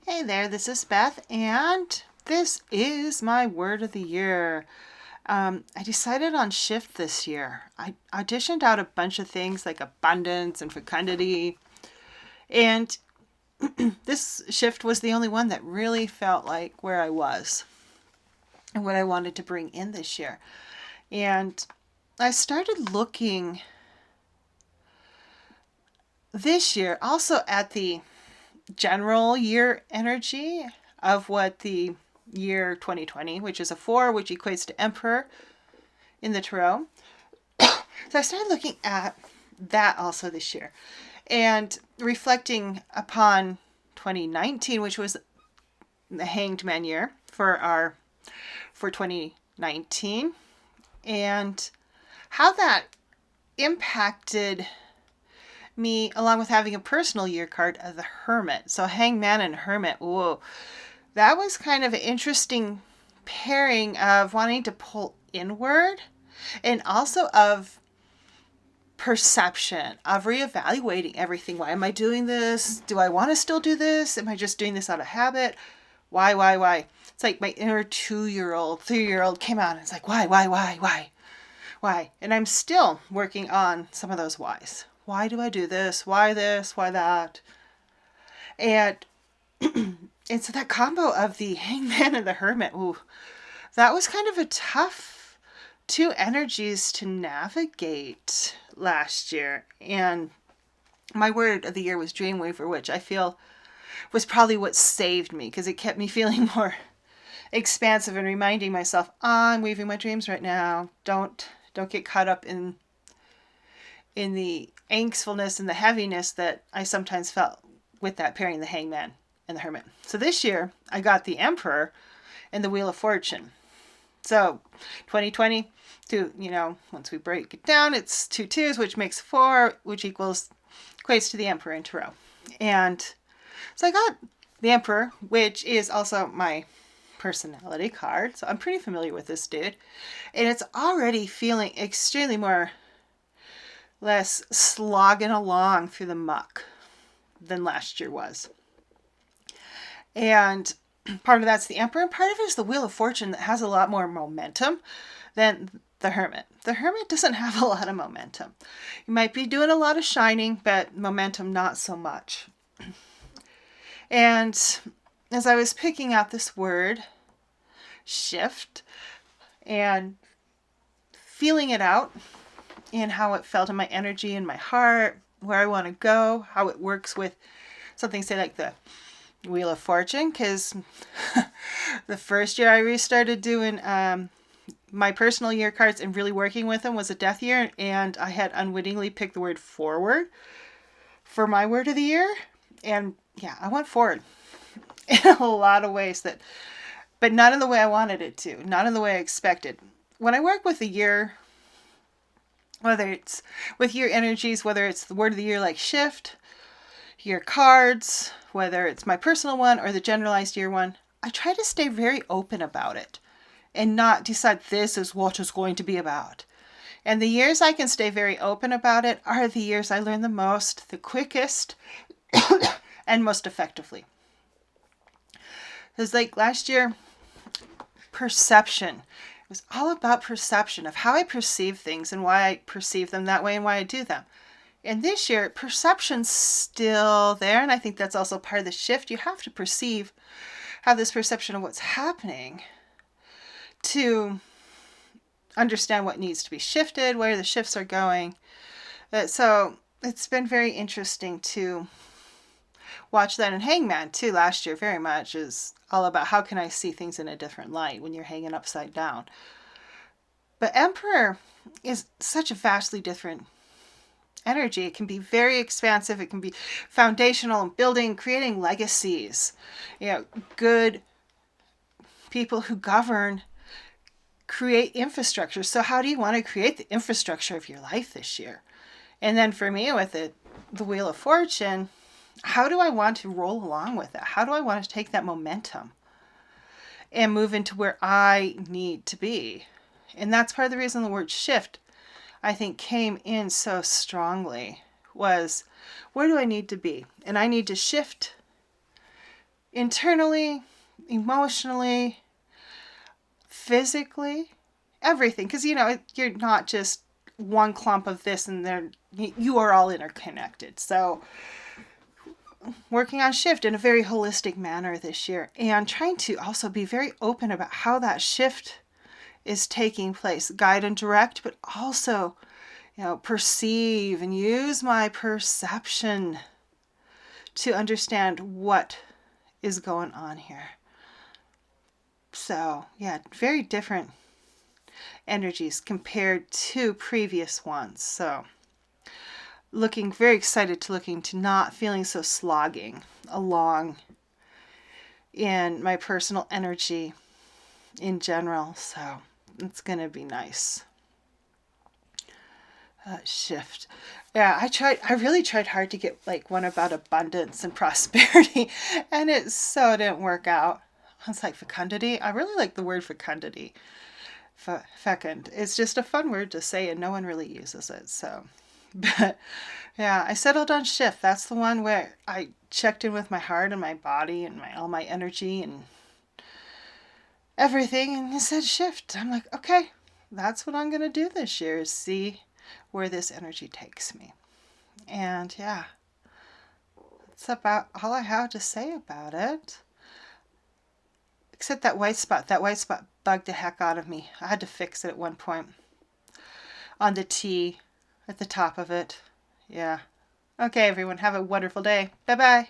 Hey there, this is Beth, and this is my word of the year. I decided on shift this year. I auditioned out a bunch of things like abundance and fecundity, and this shift was the only one that really felt like where I was and what I wanted to bring in this year. And I started looking this year also at the general year energy of what the year 2020, which is a 4, which equates to Emperor in the Tarot. So I started looking at that also this year and reflecting upon 2019, which was the Hanged Man year for 2019, and how that impacted me, along with having a personal year card of the Hermit. So Hangman and Hermit, whoa, that was kind of an interesting pairing of wanting to pull inward and also of perception, of reevaluating everything. Why am I doing this? Do I want to still do this? Am I just doing this out of habit? Why? It's like my inner 2-year-old, 3-year-old came out and it's like, why? And I'm still working on some of those whys. Why do I do this? Why this? Why that? And and so that combo of the Hangman and the Hermit, ooh, that was kind of a tough two energies to navigate last year. And my word of the year was Dreamweaver, which I feel was probably what saved me because it kept me feeling more expansive and reminding myself, I'm weaving my dreams right now. Don't get caught up in the angstfulness and the heaviness that I sometimes felt with that pairing, the Hangman and the Hermit. So this year I got the Emperor and the Wheel of Fortune. So 2020, once we break it down, it's 2 2s, which makes 4, which equates to the Emperor in Tarot. And so I got the Emperor, which is also my personality card. So I'm pretty familiar with this dude. And it's already feeling extremely less slogging along through the muck than last year was. And part of that's the Emperor, and part of it is the Wheel of Fortune that has a lot more momentum than the Hermit. The Hermit doesn't have a lot of momentum. You might be doing a lot of shining, but momentum not so much. And as I was picking out this word, shift, and feeling it out and how it felt in my energy and my heart, where I want to go, how it works with something, say, like the Wheel of Fortune, because the first year I restarted doing my personal year cards and really working with them was a death year, and I had unwittingly picked the word forward for my word of the year. And yeah, I went forward in a lot of ways, but not in the way I wanted it to, not in the way I expected. When I work with the year, whether it's with year energies, whether it's the word of the year like shift, year cards, whether it's my personal one or the generalized year one, I try to stay very open about it and not decide this is what it's going to be about. And the years I can stay very open about it are the years I learn the most, the quickest, and most effectively. Because like last year, perception. It was all about perception of how I perceive things and why I perceive them that way and why I do them. And this year, perception's still there, and I think that's also part of the shift. You have to have this perception of what's happening to understand what needs to be shifted, where the shifts are going. So it's been very interesting to watch that. And Hangman, too, last year very much is all about how can I see things in a different light when you're hanging upside down. But Emperor is such a vastly different energy. It can be very expansive. It can be foundational and building, creating legacies. Good people who govern create infrastructure. So how do you want to create the infrastructure of your life this year? And then for me with the Wheel of Fortune, how do I want to roll along with it? How do I want to take that momentum and move into where I need to be? And that's part of the reason the word shift, I think, came in so strongly, was where do I need to be? And I need to shift internally, emotionally, physically, everything. Because, you're not just one clump of this and you are all interconnected. So working on shift in a very holistic manner this year, and trying to also be very open about how that shift is taking place, guide and direct, but also, perceive and use my perception to understand what is going on here. So, yeah, very different energies compared to previous ones. So, very excited to looking to not feeling so slogging along in my personal energy in general. So, it's going to be nice. Shift. Yeah, I really tried hard to get like one about abundance and prosperity, and it so didn't work out. I was like, fecundity. I really like the word fecundity. Fecund. It's just a fun word to say, and no one really uses it. So, but yeah, I settled on shift. That's the one where I checked in with my heart and my body and all my energy and everything, and it said shift. I'm like, okay, that's what I'm gonna do this year, is see where this energy takes me. And yeah, that's about all I have to say about it. Except that white spot. That white spot bugged the heck out of me. I had to fix it at one point. On the T at the top of it. Yeah. Okay, everyone, have a wonderful day. Bye-bye.